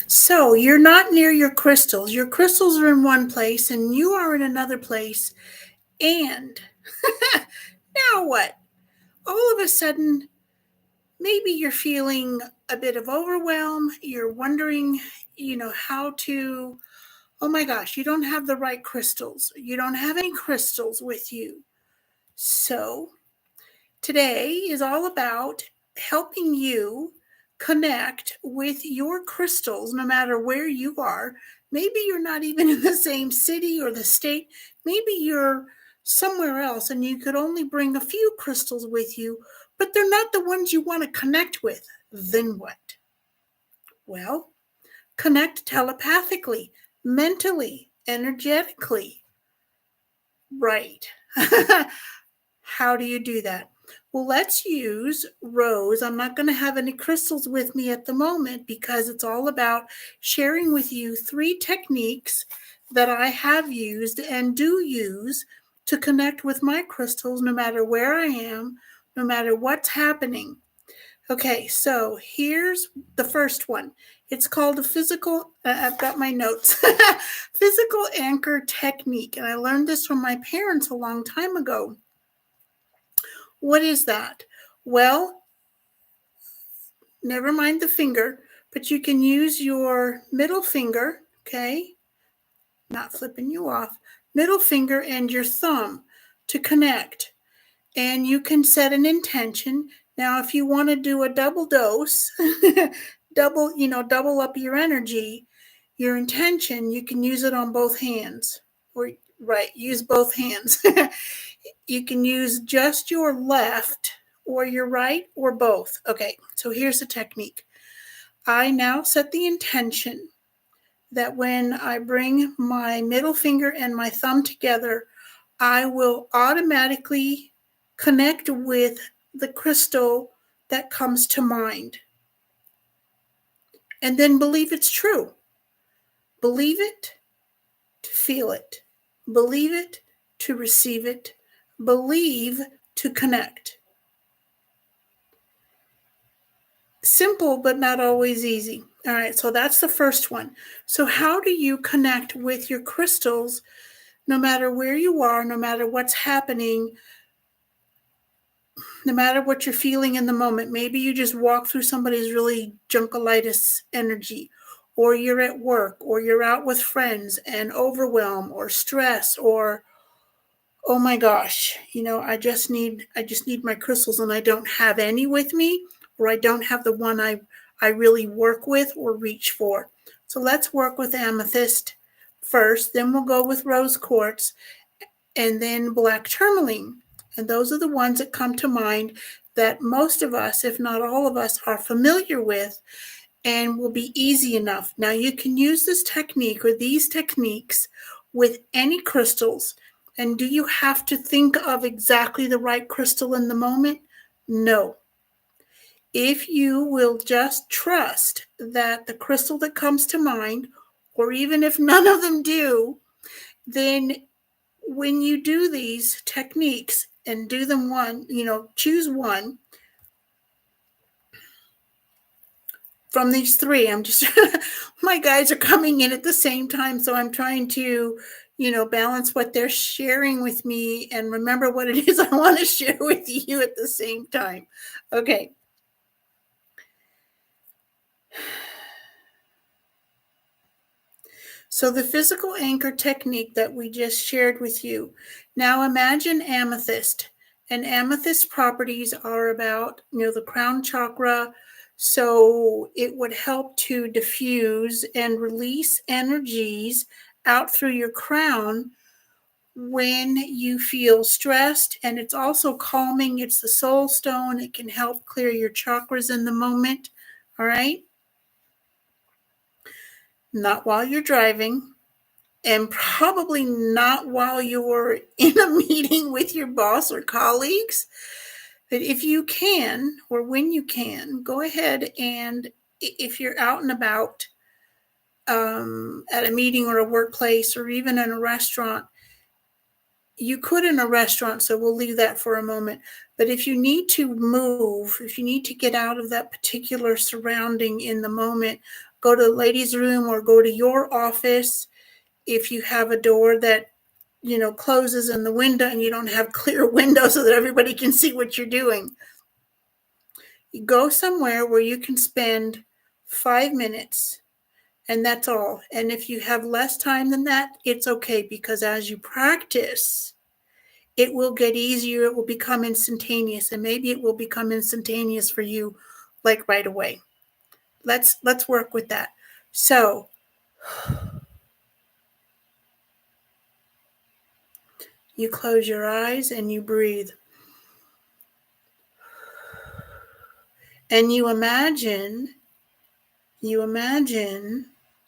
So you're not near your crystals. Your crystals are in one place and you are in another place. And now what? All of a sudden, maybe you're feeling a bit of overwhelm. You're wondering, how to, oh my gosh, you don't have the right crystals. You don't have any crystals with you. So today is all about helping you connect with your crystals no matter where you are. Maybe you're not even in the same city or the state. Maybe you're somewhere else and you could only bring a few crystals with you, but they're not the ones you want to connect with. Then what? Well, connect telepathically, mentally, energetically. Right. How do you do that? Well, let's use rose. I'm not going to have any crystals with me at the moment because it's all about sharing with you 3 techniques that I have used and do use to connect with my crystals no matter where I am, no matter what's happening. Okay, so here's the first one. It's called a physical, I've got my notes, physical anchor technique. And I learned this from my parents a long time ago. What is that? Well, never mind the finger, but you can use your middle finger, okay? Not flipping you off. Middle finger and your thumb to connect. And you can set an intention. Now, if you want to do a double dose, double up your energy, your intention, you can use it on both hands. Or right, use both hands. You can use just your left or your right or both. Okay, so here's the technique. I now set the intention that when I bring my middle finger and my thumb together, I will automatically connect with the crystal that comes to mind. And then believe it's true. Believe it to feel it. Believe it to receive it. Believe to connect. Simple, but not always easy. All right, so that's the first one. So how do you connect with your crystals no matter where you are, no matter what's happening, no matter what you're feeling in the moment? Maybe you just walk through somebody's really junkalitis energy, or you're at work, or you're out with friends and overwhelm or stress, or oh my gosh, I just need my crystals and I don't have any with me, or I don't have the one I really work with or reach for. So let's work with amethyst first, then we'll go with rose quartz, and then black tourmaline. And those are the ones that come to mind that most of us, if not all of us, are familiar with and will be easy enough. Now you can use this technique or these techniques with any crystals. And do you have to think of exactly the right crystal in the moment? No. If you will just trust that the crystal that comes to mind, or even if none of them do, then when you do these techniques and do them choose one from these 3. I'm just, my guys are coming in at the same time, so I'm trying to balance what they're sharing with me and remember what it is I want to share with you at the same time. Okay. So the physical anchor technique that we just shared with you. Now imagine amethyst. And amethyst properties are about, the crown chakra. So it would help to diffuse and release energies out through your crown when you feel stressed. And it's also calming. It's the soul stone. It can help clear your chakras in the moment. All right. Not while you're driving, and probably not while you're in a meeting with your boss or colleagues. But if you can, or when you can, go ahead and if you're out and about at a meeting or a workplace or even in a restaurant, you could in a restaurant, so we'll leave that for a moment. But if you need to move, if you need to get out of that particular surrounding in the moment, go to the ladies' room or go to your office. If you have a door that, closes in the window and you don't have clear windows so that everybody can see what you're doing, you go somewhere where you can spend 5 minutes, and that's all. And if you have less time than that, it's okay, because as you practice, it will get easier. It will become instantaneous, and maybe it will become instantaneous for you, like right away. Let's work with that. So you close your eyes and you breathe. And you imagine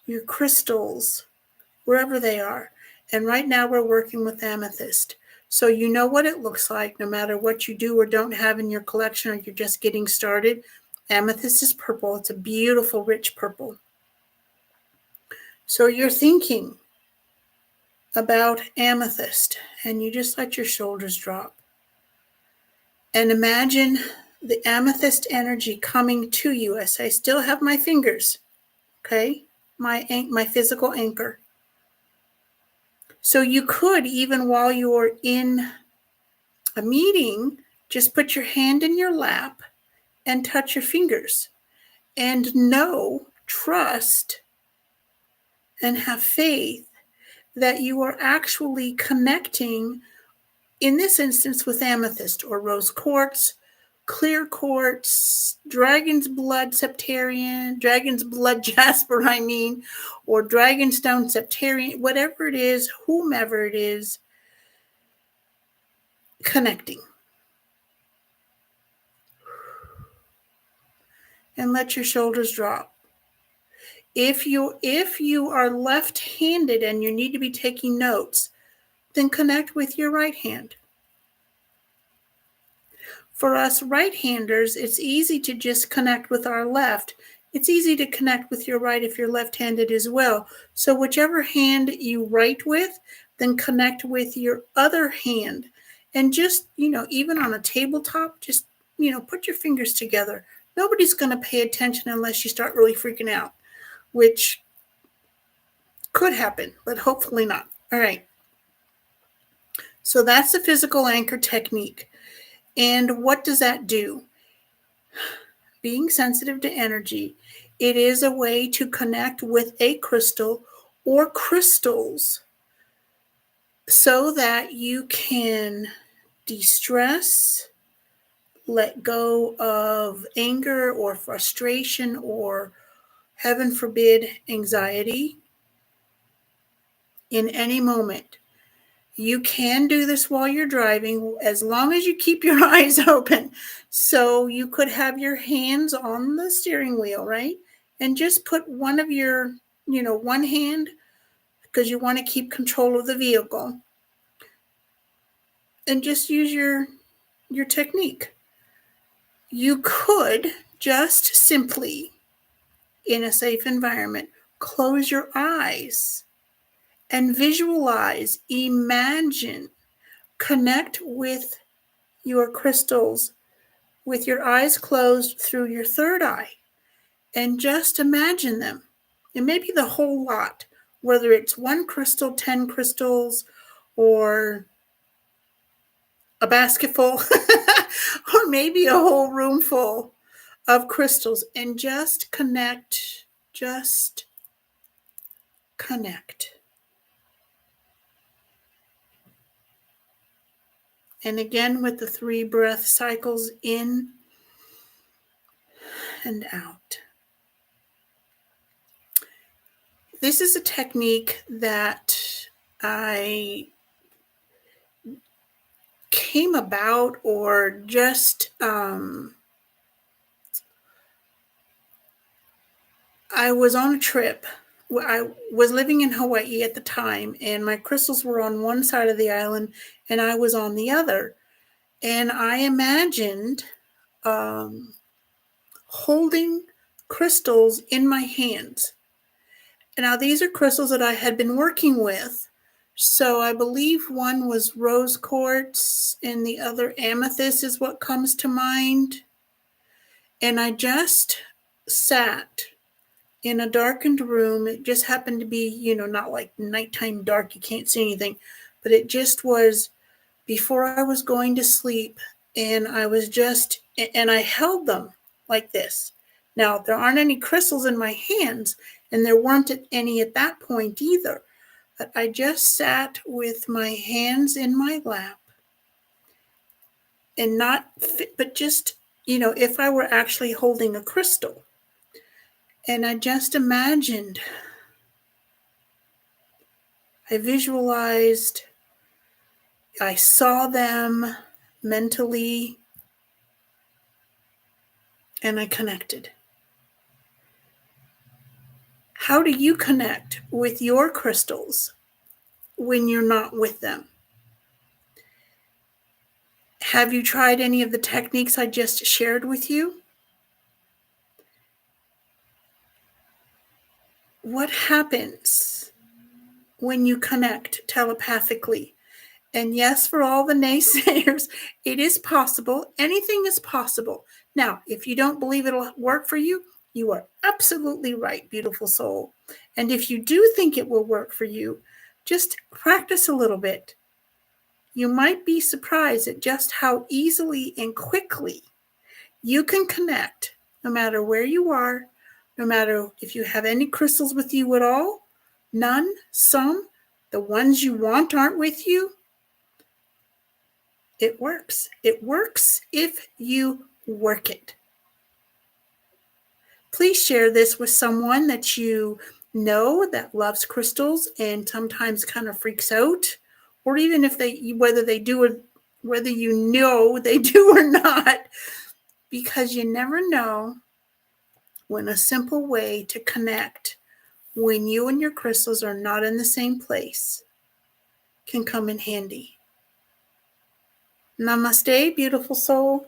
your crystals, wherever they are. And right now we're working with amethyst. So you know what it looks like, no matter what you do or don't have in your collection, or you're just getting started. Amethyst is purple. It's a beautiful, rich purple. So you're thinking about amethyst, and you just let your shoulders drop. And imagine the amethyst energy coming to you as I still have my fingers, okay? My physical anchor. So you could, even while you're in a meeting, just put your hand in your lap and touch your fingers, and know, trust, and have faith that you are actually connecting, in this instance, with amethyst or rose quartz, clear quartz, dragon's blood septarian, dragon's blood jasper, or dragonstone septarian, whatever it is, whomever it is, connecting. And let your shoulders drop. If you are left-handed and you need to be taking notes, then connect with your right hand. For us right-handers, it's easy to just connect with our left. It's easy to connect with your right if you're left-handed as well. So whichever hand you write with, then connect with your other hand. And just, even on a tabletop, just, put your fingers together. Nobody's going to pay attention unless you start really freaking out, which could happen, but hopefully not. All right. So that's the physical anchor technique. And what does that do? Being sensitive to energy, it is a way to connect with a crystal or crystals so that you can de-stress, let go of anger or frustration or, heaven forbid, anxiety in any moment. You can do this while you're driving, as long as you keep your eyes open. So you could have your hands on the steering wheel, right? And just put one of your, one hand, because you want to keep control of the vehicle. And just use your technique. You could just simply, in a safe environment, close your eyes and visualize, imagine, connect with your crystals with your eyes closed through your third eye, and just imagine them. It may be the whole lot, whether it's one crystal, 10 crystals, or a basket full, or maybe a whole room full of crystals, and just connect, And again, with the 3 breath cycles in and out. This is a technique that I came about, or just I was on a trip. I was living in Hawaii at the time, and my crystals were on one side of the island and I was on the other. And I imagined holding crystals in my hands. Now, these are crystals that I had been working with. So I believe one was rose quartz and the other amethyst is what comes to mind. And I just sat in a darkened room. It just happened to be, not like nighttime dark, you can't see anything, but it just was before I was going to sleep. And I held them like this. Now, there aren't any crystals in my hands, and there weren't any at that point either. But I just sat with my hands in my lap and but just, if I were actually holding a crystal. And I just imagined, I visualized, I saw them mentally, and I connected. How do you connect with your crystals when you're not with them? Have you tried any of the techniques I just shared with you? What happens when you connect telepathically? And yes, for all the naysayers, it is possible. Anything is possible. Now, if you don't believe it'll work for you, you are absolutely right, beautiful soul. And if you do think it will work for you, just practice a little bit. You might be surprised at just how easily and quickly you can connect, no matter where you are, no matter if you have any crystals with you at all, none, some, the ones you want aren't with you. It works. It works if you work it. Please share this with someone that you know that loves crystals and sometimes kind of freaks out, or even if whether they do or whether you know they do or not, because you never know when a simple way to connect when you and your crystals are not in the same place can come in handy. Namaste, beautiful soul.